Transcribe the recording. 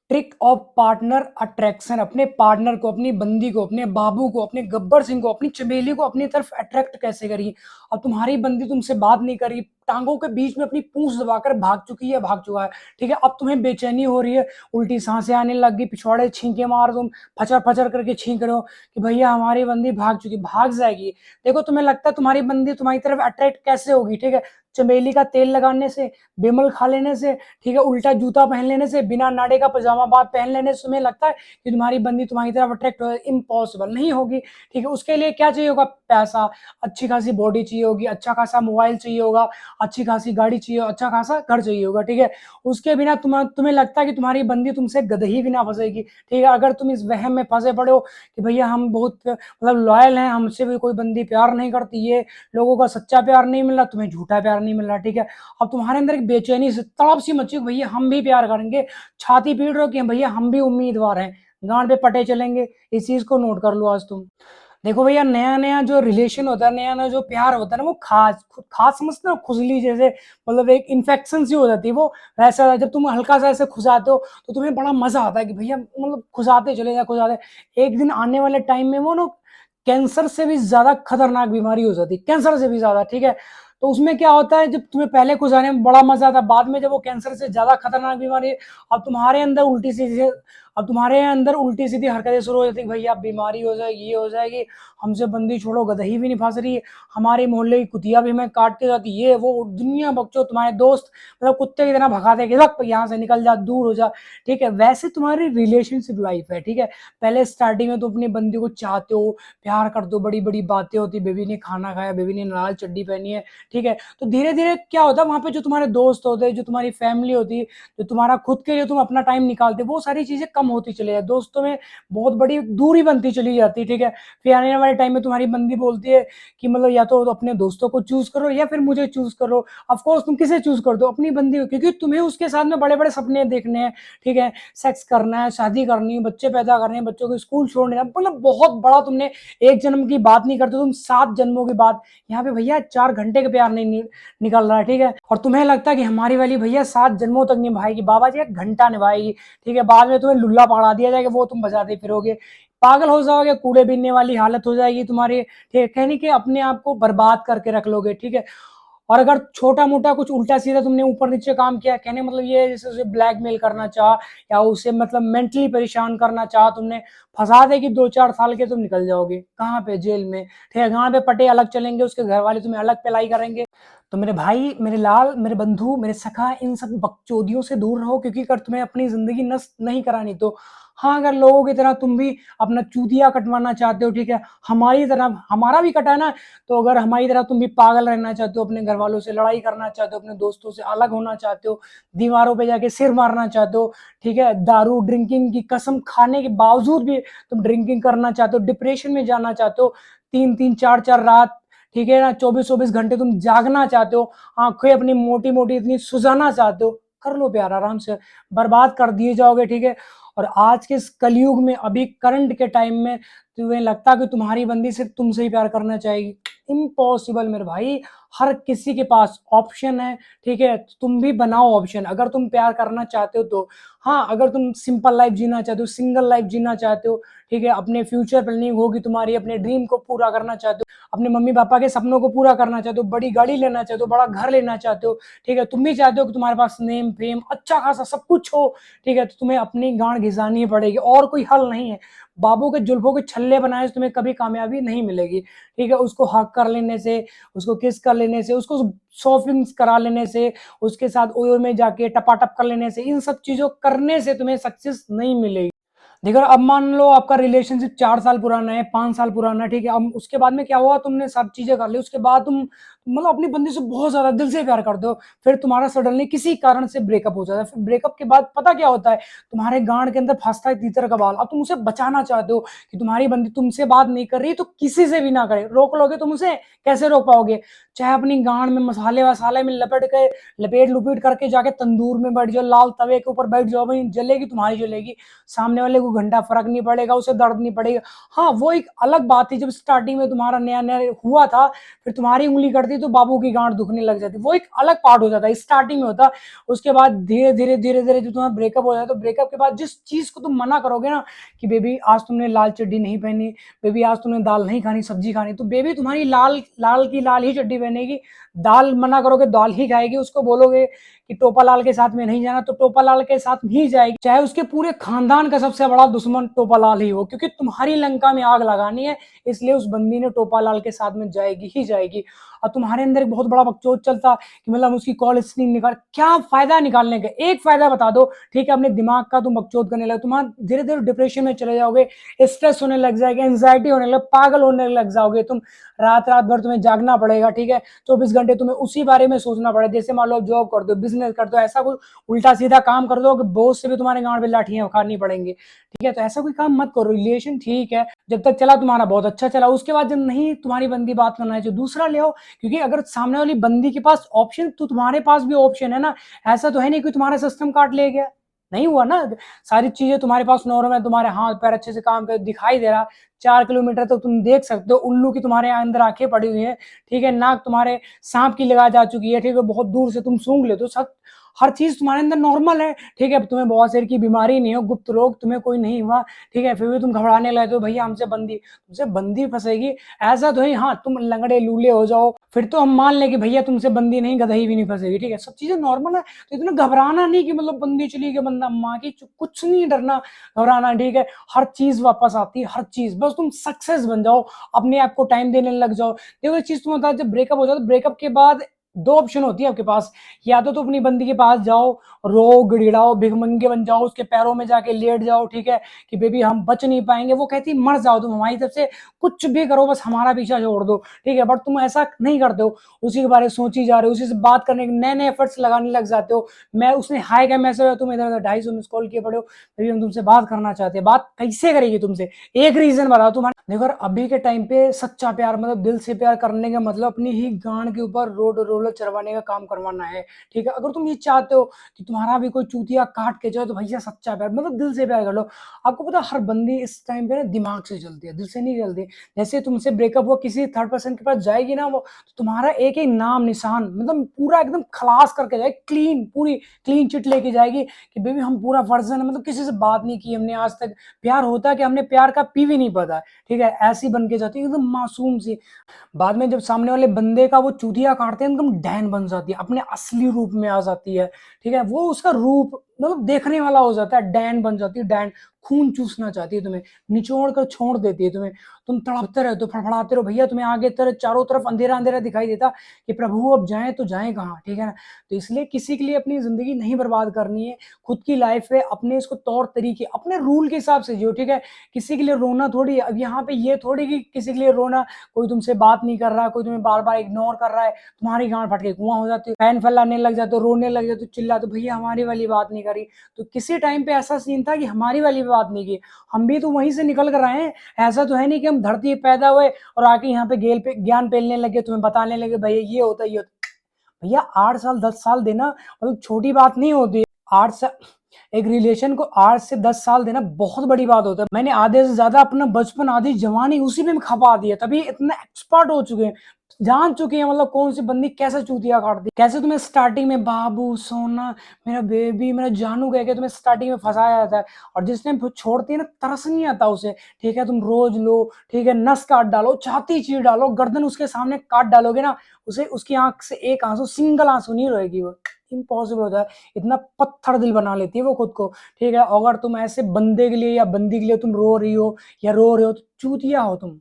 Trick of partner attraction. अपने partner को, अपनी बंदी को, अपने बाबू को, अपने गब्बर सिंह को, अपनी चमेली को अपनी तरफ अट्रैक्ट कैसे करी। अब तुम्हारी बंदी तुमसे बात नहीं करी, टांगों के बीच में अपनी पूंछ दबाकर भाग चुकी है, भाग चुका है, ठीक है। अब तुम्हें बेचैनी हो रही है, उल्टी सांसें आने लग गई, पिछवाड़े छींके मार, तुम फचर फचर करके छींक रहे हो कि भैया हमारी बंदी भाग चुकी, भाग जाएगी। देखो तुम्हें लगता है तुम्हारी बंदी तुम्हारी तरफ अट्रैक्ट कैसे होगी, ठीक है। चमेली का तेल लगाने से, बिमल खा लेने से, ठीक है, उल्टा जूता पहन लेने से, बिना नाड़े का पजामा बात पहन लेने से तुम्हें लगता है कि तुम्हारी बंदी तुम्हारी तरफ अट्रैक्ट हो। इम्पॉसिबल, नहीं होगी, ठीक है। उसके लिए क्या चाहिए होगा? पैसा, अच्छी खासी बॉडी चाहिए होगी, अच्छा खासा मोबाइल चाहिए होगा, अच्छी खासी गाड़ी चाहिए, अच्छा खासा घर चाहिए होगा, ठीक है। उसके बिना तुम्हें लगता है कि तुम्हारी बंदी तुमसे गदही भी ना फंसेगी, ठीक है। अगर तुम इस वहम में फंसे पड़े हो कि भैया हम बहुत मतलब लॉयल हैं, हमसे भी कोई बंदी प्यार नहीं करती, ये लोगों का सच्चा प्यार नहीं मिल रहा, तुम्हें झूठा प्यार नहीं मिल रहा, ठीक है। अब तुम्हारे अंदर एक बेचैनी से तड़प सी मची, भैया हम भी प्यार करेंगे, छाती पीट रहे हो कि भैया हम भी उम्मीदवार हैं, गांड पे पटे चलेंगे। इस चीज को नोट कर लो आज तुम। देखो भैया, नया नया जो रिलेशन होता है, नया नया जो प्यार होता है ना, वो खास खास समझते हो, खुजली जैसे, मतलब एक इन्फेक्शन सी हो जाती है वो। वैसा जब तुम हल्का सा ऐसे खुजाते हो तो तुम्हें बड़ा मजा आता है कि भैया मतलब खुजाते चले जाए, खुजाते। एक दिन आने वाले टाइम में वो ना कैंसर से भी ज्यादा खतरनाक बीमारी हो जाती है, कैंसर से भी ज्यादा, ठीक है। तो उसमें क्या होता है, जब तुम्हें पहले खुजाने में बड़ा मजा आता है, बाद में जब वो कैंसर से ज्यादा खतरनाक बीमारी है, अब तुम्हारे अंदर उल्टी सीधी अब तुम्हारे अंदर उल्टी सीधी हरकतें शुरू हो जाती है, भैया बीमारी हो जाएगी, ये हो जाएगी, हमसे बंदी छोड़ो, गदही भी नहीं फंस रही है, हमारे मोहल्ले की कुतिया भी हमें काट के जाती, ये वो दुनिया बच्चों, तुम्हारे दोस्त मतलब कुत्ते की तरह भगाते कि वक्त यहाँ से निकल जा, दूर हो जा, ठीक है। वैसे तुम्हारी रिलेशनशिप लाइफ है, ठीक है। पहले स्टार्टिंग में तुम अपनी बंदी को चाहते हो, प्यार कर दो, बड़ी बड़ी बातें होती, बेबी ने खाना खाया, बेबी ने लाल चड्डी पहनी है, ठीक है। तो धीरे धीरे क्या होता है, वहां पे जो तुम्हारे दोस्त होते हैं, जो तुम्हारी फैमिली होती है, जो तुम्हारा खुद के लिए तुम अपना टाइम निकालते, वो सारी चीजें कम होती चली जाती, दोस्तों में बहुत बड़ी दूरी बनती चली जाती है, ठीक है। फिर आने वाले टाइम में तुम्हारी बंदी बोलती है कि मतलब या तो अपने दोस्तों को चूज करो या फिर मुझे चूज करो। ऑफ कोर्स तुम किसे चूज कर दो? अपनी बंदी को, क्योंकि तुम्हें उसके साथ में बड़े बड़े सपने देखने हैं, ठीक है। सेक्स करना है, शादी करनी है, बच्चे पैदा करने हैं, बच्चों को स्कूल छोड़ने हैं, मतलब बहुत बड़ा तुमने एक जन्म की बात नहीं करते, तुम 7 जन्मों की बात। यहाँ पे भैया 4 घंटे का प्यार नहीं निकल रहा है, ठीक है। और तुम्हें लगता है कि हमारी वाली भैया 7 जन्मों तक निभाएगी, बाबा जी 1 घंटा निभाएगी, ठीक है। बाद में तुम्हें लुल्ला पकड़ा दिया जाएगा, वो तुम बजाते फिरोगे, पागल हो जाओगे, कूड़े बीनने वाली हालत हो जाएगी तुम्हारी, ठीक है। कहने के अपने आप को बर्बाद करके रख लोगे, ठीक है। और अगर छोटा मोटा कुछ उल्टा सीधा तुमने ऊपर नीचे काम किया, कहने मतलब ये जैसे उसे ब्लैकमेल करना चाह या उसे मतलब मेंटली परेशान करना चाह, तुमने फंसा देगी, 2-4 साल के तुम निकल जाओगे कहाँ पे? जेल में, ठीक है। गांव पे पटे अलग चलेंगे, उसके घर वाले तुम्हें अलग पिलाई करेंगे। तो मेरे भाई, मेरे लाल, मेरे बंधु, मेरे सखा, इन सब बकचोदियों से दूर रहो, क्योंकि अगर तुम्हें अपनी जिंदगी नष्ट नहीं करानी तो हाँ, अगर लोगों की तरह तुम भी अपना चूतिया कटवाना चाहते हो, ठीक है, हमारी तरह हमारा भी कटाना, तो अगर हमारी तरह तुम भी पागल रहना चाहते हो, अपने घर वालों से लड़ाई करना चाहते हो, अपने दोस्तों से अलग होना चाहते हो, दीवारों पे जाके सिर मारना चाहते हो, ठीक है, दारू ड्रिंकिंग की कसम खाने के बावजूद भी तुम ड्रिंकिंग करना चाहते हो, डिप्रेशन में जाना चाहते हो, 3-3, 4-4 रात, ठीक है ना, 24-24 घंटे तुम जागना चाहते हो, आंखें अपनी मोटी मोटी इतनी सुजाना चाहते हो, कर लो प्यार आराम से, बर्बाद कर दिए जाओगे, ठीक है। और आज के इस कलयुग में, अभी करंट के टाइम में तुम्हें लगता है कि तुम्हारी बंदी सिर्फ तुमसे ही प्यार करना चाहेगी? इम्पॉसिबल मेरे भाई। हर किसी के पास ऑप्शन है, ठीक है। तुम भी बनाओ ऑप्शन, अगर तुम प्यार करना चाहते हो तो। हाँ, अगर तुम सिंपल लाइफ जीना चाहते हो, सिंगल लाइफ जीना चाहते हो, ठीक है, अपने फ्यूचर प्लानिंग होगी तुम्हारी, अपने ड्रीम को पूरा करना चाहते हो, अपने मम्मी पापा के सपनों को पूरा करना चाहते हो, बड़ी गाड़ी लेना चाहते हो, बड़ा घर लेना चाहते हो, ठीक है, तुम भी चाहते हो कि तुम्हारे पास नेम फेम अच्छा खासा सब कुछ हो, ठीक है, तो तुम्हें अपनी गांड घिसानी पड़ेगी, और कोई हल नहीं है। बाबू के जुल्फों के छल्ले बनाए से तुम्हें कभी कामयाबी नहीं मिलेगी, ठीक है। उसको हक कर लेने से, उसको किस कर लेने से, उसको शॉपिंग करा लेने से, उसके साथ ओयो में जाके टपाटप कर लेने से, इन सब चीजों करने से तुम्हें सक्सेस नहीं मिलेगी। देखो अब मान लो आपका रिलेशनशिप 4 साल पुराना है, 5 साल पुराना है, ठीक है। अब उसके बाद में क्या हुआ, तुमने सब चीजें कर ली, उसके बाद तुम मतलब अपनी बंदी से बहुत ज्यादा दिल से प्यार करते हो, फिर तुम्हारा सडनली किसी कारण से ब्रेकअप हो जाता है। फिर ब्रेकअप के बाद पता क्या होता है, तुम्हारे गांड के अंदर फंसता है तीतर का बाल। अब तुम उसे बचाना चाहते हो कि तुम्हारी बंदी तुमसे बात नहीं कर रही तो किसी से भी ना करे, रोक लोगे तुम उसे? कैसे रोक पाओगे? चाहे अपनी गांड में मसाले वसाले में लपेट लुपेट करके जाके तंदूर में बैठ जाओ, लाल तवे के ऊपर बैठ जाओ, भाई जलेगी तुम्हारी जलेगी, सामने वाले को घंटा फर्क नहीं पड़ेगा, उसे दर्द नहीं पड़ेगा। हाँ, वो एक अलग बात थी जब स्टार्टिंग में तुम्हारा नया नया हुआ था, फिर तुम्हारी उंगली कट करती है तो बाबू की गांठ दुखने लग जाती है। वो एक अलग पार्ट हो जाता है, स्टार्टिंग में होता है। उसके बाद धीरे धीरे धीरे धीरे जब तुम्हारा ब्रेकअप हो जाता है तो ब्रेकअप के बाद जिस चीज को तुम मना करोगे ना कि बेबी आज तुमने लाल चड्डी नहीं पहनी, बेबी आज तुमने दाल नहीं खानी, सब्जी खानी, तो बेबी तुम्हारी लाल लाल की लाल ही चड्डी पहनेगी। दाल मना करोगे दाल ही खाएगी। उसको बोलोगे कि टोपा लाल के साथ में नहीं जाना तो टोपा लाल के साथ ही जाएगी, चाहे उसके पूरे खानदान का सबसे बड़ा दुश्मन टोपा लाल ही हो, क्योंकि तुम्हारी लंका में आग लगानी है, इसलिए उस बंदी ने टोपा लाल के साथ में जाएगी ही जाएगी। और तुम्हारे अंदर एक बहुत बड़ा बकचोद चलता कि मतलब उसकी कॉल स्क्रीन निकाल, क्या फायदा निकालने का? एक फायदा बता दो, ठीक है, अपने दिमाग का तुम बकचोद करने लगे, तुम्हारा धीरे धीरे डिप्रेशन में चले जाओगे, स्ट्रेस होने लग जाएगा, एंजाइटी होने लग, पागल होने लग जाओगे तुम। रात रात भर तुम्हें जागना पड़ेगा, ठीक है, 24 घंटे तुम्हें उसी बारे में सोचना पड़ेगा। जैसे मान लो जॉब कर दो, बिजनेस कर दो, ऐसा कोई उल्टा सीधा काम कर दो कि बॉस से भी तुम्हारे गांड पे लाठियां उखाड़नी पड़ेंगी, ठीक है। तो ऐसा कोई काम मत करो। रिलेशन ठीक है, जब तक चला तुम्हारा बहुत अच्छा चला, उसके बाद जब नहीं तुम्हारी बंदी बात करना है जो दूसरा ले आओ, क्योंकि अगर सामने वाली बंदी के पास ऑप्शन तो तुम्हारे पास भी ऑप्शन है ना। ऐसा तो है नहीं कि तुम्हारा सिस्टम काट ले गया, नहीं हुआ ना। सारी चीजें तुम्हारे पास नॉर्मल है, तुम्हारे हाथ पैर अच्छे से काम कर दिखाई दे रहा, 4 किलोमीटर तक तुम देख सकते हो, उल्लू की तुम्हारे अंदर आंखें पड़ी हुई है, ठीक है, नाक तुम्हारे सांप की लगा जा चुकी है, ठीक है, बहुत दूर से तुम सूंघ लेते हो, सब हर चीज तुम्हारे अंदर नॉर्मल है, ठीक है, तुम्हें बहुत सिर की बीमारी नहीं हो, गुप्त रोग तुम्हें कोई नहीं हुआ, ठीक है, फिर भी तुम घबराने लगे हो भैया हमसे बंदी, तुमसे बंदी फंसेगी, ऐसा तो ही हाँ तुम लंगड़े लूले हो जाओ फिर तो हम मान लें कि भैया तुमसे बंदी नहीं गदही भी नहीं फंसेगी, ठीक है, सब चीजें नॉर्मल है। तो इतना घबराना नहीं कि मतलब बंदी चली गई बंदा माँ की, कुछ नहीं डरना घबराना, ठीक है, हर चीज वापस आती है, हर चीज, बस तुम सक्सेस बन जाओ, अपने आप को टाइम देने लग जाओ। देखो एक चीज तुम्हें बता, जब ब्रेकअप हो जाता है ब्रेकअप के बाद दो ऑप्शन होती है आपके पास, या तो अपनी बंदी के पास जाओ, रो गिड़गिड़ाओ, भिखमंगे बन जाओ, उसके पैरों में जाके लेट जाओ, ठीक है, कि बेबी हम बच नहीं पाएंगे, वो कहती मर जाओ तुम हमारी तरफ से, कुछ भी करो बस हमारा पीछा छोड़ दो, ठीक है, बट तुम ऐसा नहीं करते हो, उसी के बारे में सोची जा रहे हो, उसी से बात करने के नए नए एफर्ट्स लगाने लग जाते हो। मैं उसने हाय का मैसेज, तुम इधर उधर 250 मिस कॉल किए पड़े हो, बेबी हम तुमसे बात करना चाहते हैं, बात कैसे करेगी तुमसे, एक रीजन बताओ तुम्हारा। देखो अभी के टाइम पे सच्चा प्यार मतलब दिल से प्यार करने का मतलब अपनी ही गांड के ऊपर रोड रोलर चढ़वाने का काम करवाना है, ठीक है। अगर तुम ये चाहते हो कि तुम्हारा भी कोई चूतिया काट के जाए तो भैया सच्चा प्यार मतलब दिल से प्यार कर लो। आपको पता हर बंदी इस टाइम पे ना दिमाग से चलती है, दिल से नहीं चलती। जैसे तुमसे ब्रेकअप हुआ किसी थर्ड पर्सन के पास जाएगी ना वो, तो तुम्हारा एक एक नाम निशान मतलब पूरा एकदम खलास करके जाएगी, क्लीन पूरी क्लीन चिट लेके जाएगी कि बेबी हम पूरा वर्जन मतलब किसी से बात नहीं की हमने आज तक, प्यार होता है कि हमने प्यार का पी भी नहीं पता, ठीक है, ऐसी बन के जाती है एकदम मासूम सी। बाद में जब सामने वाले बंदे का वो चूतिया काटते हैं एकदम डैन बन जाती है, अपने असली रूप में आ जाती है, ठीक है, वो उसका रूप मतलब देखने वाला हो जाता है, डैन बन जाती है, डैन खून चूसना चाहती है तुम्हें, निचोड़ कर छोड़ देती है तुम्हें, तुम तड़पते रहते हो, फड़फड़ाते रहो भैया, तुम्हें आगे तेरे चारों तरफ अंधेरा अंधेरा दिखाई देता कि प्रभु अब जाए तो जाए कहाँ, ठीक है ना। तो इसलिए किसी के लिए अपनी जिंदगी नहीं बर्बाद करनी है, खुद की लाइफ है अपने इसको तौर तरीके अपने रूल के हिसाब से जियो, ठीक है। किसी के लिए रोना थोड़ी है, अब यहाँ पे ये थोड़ी कि किसी के लिए रोना, कोई तुमसे बात नहीं कर रहा, कोई तुम्हें बार बार इग्नोर कर रहा है, तुम्हारी गांड फट के कुआं हो जाती है, फैन फैलाने लग जाते हो, रोने लग जाते हो, चिल्लाते हो, भैया हमारी वाली बात नहीं करी। तो किसी टाइम पे ऐसा सीन था कि हमारी वाली बात नहीं की, हम भी तो वहीं से निकल कर आए हैं, ऐसा तो है नहीं कि हम धरती पे पैदा हुए और आके यहाँ पे गेल पे ज्ञान पेलने लगे, तुम्हें बताने लगे भैया ये होता है ये होता। भैया 8 साल 10 साल देना मतलब छोटी बात नहीं होती। 8 साल एक रिलेशन को 8 से 10 साल देना बहुत बड़ी बात होता है। मैंने आधे से ज्यादा अपना बचपन आधी जवानी उसी में खपा दिया, तभी इतना एक्सपर्ट हो चुके हैं, जान चुके हैं मतलब कौन सी बंदी कैसे चूतिया काटती, कैसे तुम्हें स्टार्टिंग में बाबू सोना मेरा बेबी मेरा जानू कह के तुम्हें स्टार्टिंग में फंसाया जाता है, और जिस टाइम छोड़ती है ना तरस नहीं आता उसे, ठीक है, तुम रोज लो, ठीक है, नस काट डालो, छाती चीर डालो, गर्दन उसके सामने काट डालोगे ना, उसे उसकी आंख से एक आंसू सिंगल आंसू नहीं रहेगी, वो इम्पॉसिबल होता है, इतना पत्थर दिल बना लेती है वो खुद को, ठीक है। अगर तुम ऐसे बंदे के लिए या बंदी के लिए तुम रो रही हो या रो रहे हो तो चूतिया हो तुम।